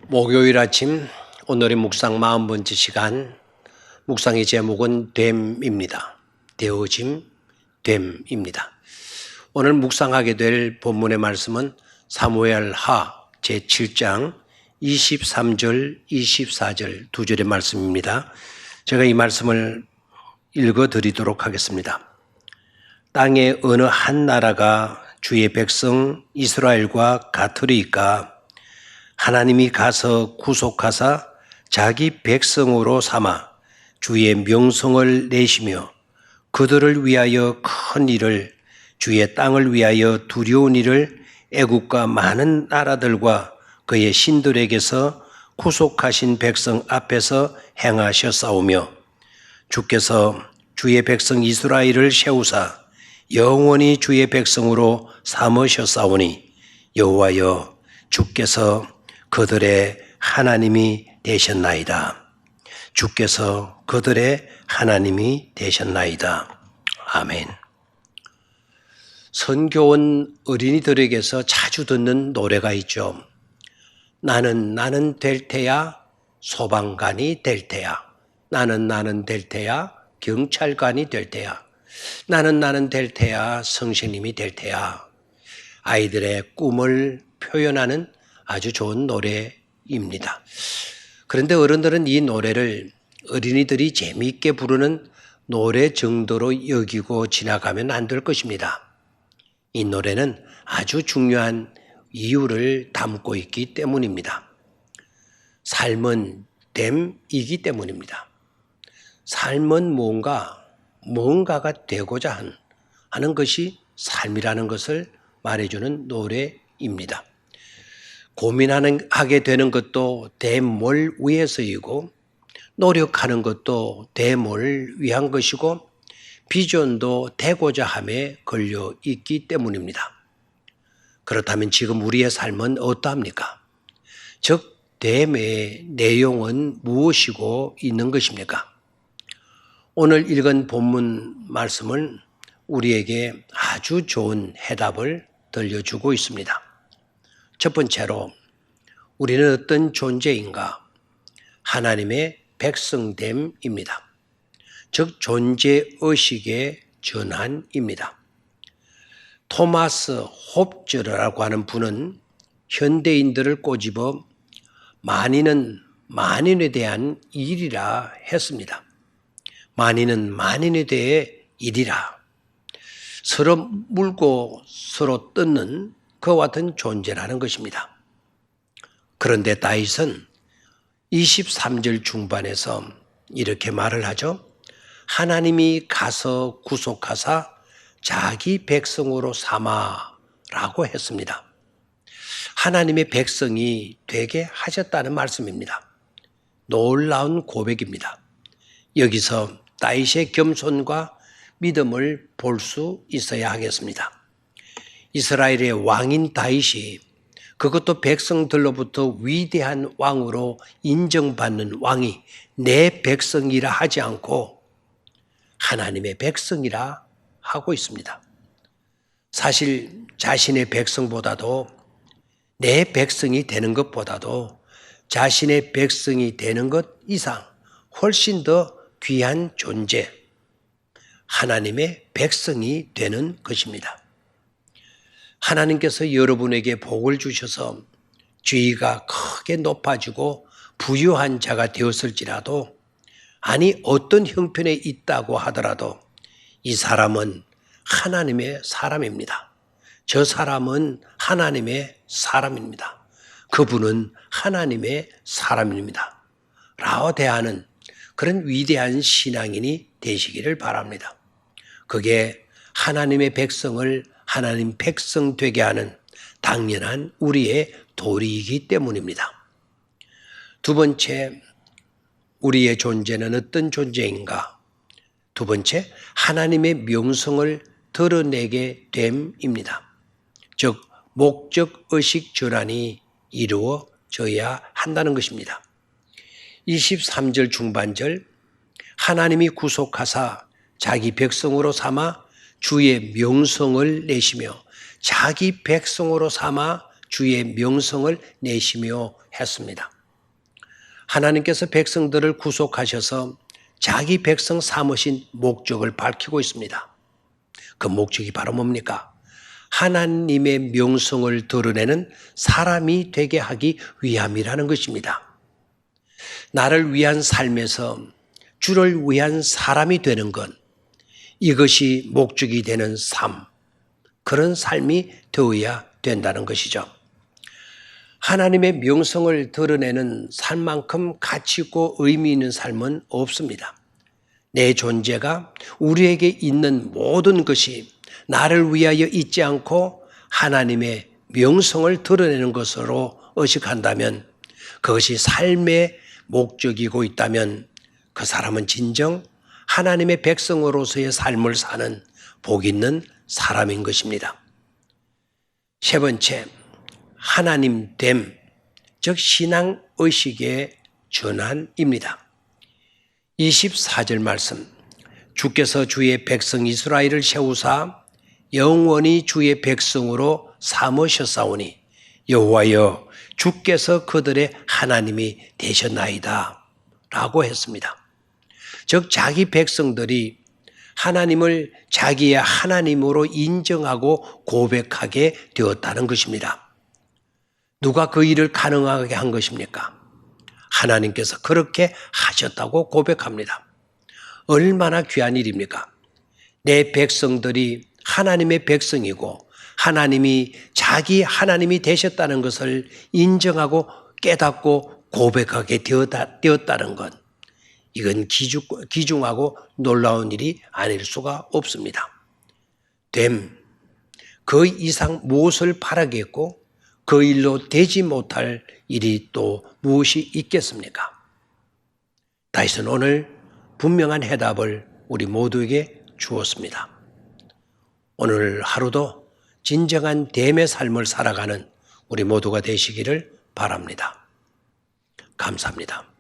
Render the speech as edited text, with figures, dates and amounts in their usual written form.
목요일 아침 오늘의 묵상 40번째 시간, 묵상의 제목은 됨입니다. 되어짐, 됨입니다. 오늘 묵상하게 될 본문의 말씀은 사무엘하 제7장 23절 24절 두 절의 말씀입니다. 제가 이 말씀을 읽어드리도록 하겠습니다. 땅의 어느 한 나라가 주의 백성 이스라엘과 같으리이까 하나님이 가서 구속하사 자기 백성으로 삼아 주의 명성을 내시며 그들을 위하여 큰 일을, 주의 땅을 위하여 두려운 일을 애국과 많은 나라들과 그의 신들에게서 구속하신 백성 앞에서 행하셨사오며 주께서 주의 백성 이스라엘을 세우사 영원히 주의 백성으로 삼으셨사오니 여호와여 주께서 그들의 하나님이 되셨나이다. 주께서 그들의 하나님이 되셨나이다. 아멘. 선교원 어린이들에게서 자주 듣는 노래가 있죠. 나는 될 테야 소방관이 될 테야. 나는 될 테야 경찰관이 될 테야. 나는 될 테야 선생님이 될 테야. 아이들의 꿈을 표현하는 아주 좋은 노래입니다. 그런데 어른들은 이 노래를 어린이들이 재미있게 부르는 노래 정도로 여기고 지나가면 안 될 것입니다. 이 노래는 아주 중요한 이유를 담고 있기 때문입니다. 삶은 됨이기 때문입니다. 삶은 뭔가가 되고자 하는 것이 삶이라는 것을 말해주는 노래입니다. 고민하게 되는 것도 됨을 위해서이고 노력하는 것도 됨을 위한 것이고 비전도 되고자 함에 걸려 있기 때문입니다. 그렇다면 지금 우리의 삶은 어떠합니까? 즉 됨의 내용은 무엇이고 있는 것입니까? 오늘 읽은 본문 말씀은 우리에게 아주 좋은 해답을 들려주고 있습니다. 첫 번째로 우리는 어떤 존재인가? 하나님의 백성됨입니다. 즉 존재의식의 전환입니다. 토마스 홉저라고 하는 분은 현대인들을 꼬집어 만인은 만인에 대한 일이라 했습니다. 만인은 만인에 대해 일이라. 서로 물고 서로 뜯는 그와 같은 존재라는 것입니다. 그런데 다윗은 23절 중반에서 이렇게 말을 하죠. 하나님이 가서 구속하사 자기 백성으로 삼아라고 했습니다. 하나님의 백성이 되게 하셨다는 말씀입니다. 놀라운 고백입니다. 여기서 다윗의 겸손과 믿음을 볼 수 있어야 하겠습니다. 이스라엘의 왕인 다윗이 그것도 백성들로부터 위대한 왕으로 인정받는 왕이 내 백성이라 하지 않고 하나님의 백성이라 하고 있습니다. 사실 자신의 백성보다도 내 백성이 되는 것보다도 자신의 백성이 되는 것 이상 훨씬 더 귀한 존재, 하나님의 백성이 되는 것입니다. 하나님께서 여러분에게 복을 주셔서 지위가 크게 높아지고 부유한 자가 되었을지라도, 아니 어떤 형편에 있다고 하더라도 이 사람은 하나님의 사람입니다. 저 사람은 하나님의 사람입니다. 그분은 하나님의 사람입니다. 라고 대하는 그런 위대한 신앙인이 되시기를 바랍니다. 그게 하나님의 백성을 하나님 백성 되게 하는 당연한 우리의 도리이기 때문입니다. 두 번째, 우리의 존재는 어떤 존재인가? 두 번째, 하나님의 명성을 드러내게 됨입니다. 즉, 목적의식 전환이 이루어져야 한다는 것입니다. 23절 중반절, 하나님이 구속하사 자기 백성으로 삼아 주의 명성을 내시며 자기 백성으로 삼아 주의 명성을 내시며 했습니다. 하나님께서 백성들을 구속하셔서 자기 백성 삼으신 목적을 밝히고 있습니다. 그 목적이 바로 뭡니까? 하나님의 명성을 드러내는 사람이 되게 하기 위함이라는 것입니다. 나를 위한 삶에서 주를 위한 사람이 되는 것, 이것이 목적이 되는 삶, 그런 삶이 되어야 된다는 것이죠. 하나님의 명성을 드러내는 삶만큼 가치 있고 의미 있는 삶은 없습니다. 내 존재가 우리에게 있는 모든 것이 나를 위하여 있지 않고 하나님의 명성을 드러내는 것으로 의식한다면, 그것이 삶의 목적이고 있다면 그 사람은 진정 하나님의 백성으로서의 삶을 사는 복 있는 사람인 것입니다. 세 번째, 하나님됨, 즉 신앙의식의 전환입니다. 24절 말씀, 주께서 주의 백성 이스라엘을 세우사 영원히 주의 백성으로 삼으셨사오니 여호와여 주께서 그들의 하나님이 되셨나이다 라고 했습니다. 즉 자기 백성들이 하나님을 자기의 하나님으로 인정하고 고백하게 되었다는 것입니다. 누가 그 일을 가능하게 한 것입니까? 하나님께서 그렇게 하셨다고 고백합니다. 얼마나 귀한 일입니까? 내 백성들이 하나님의 백성이고 하나님이 자기 하나님이 되셨다는 것을 인정하고 깨닫고 고백하게 되었다는 것, 이건 귀중하고 놀라운 일이 아닐 수가 없습니다. 그 이상 무엇을 바라겠고 그 일로 되지 못할 일이 또 무엇이 있겠습니까? 다윗은 오늘 분명한 해답을 우리 모두에게 주었습니다. 오늘 하루도 진정한 됨의 삶을 살아가는 우리 모두가 되시기를 바랍니다. 감사합니다.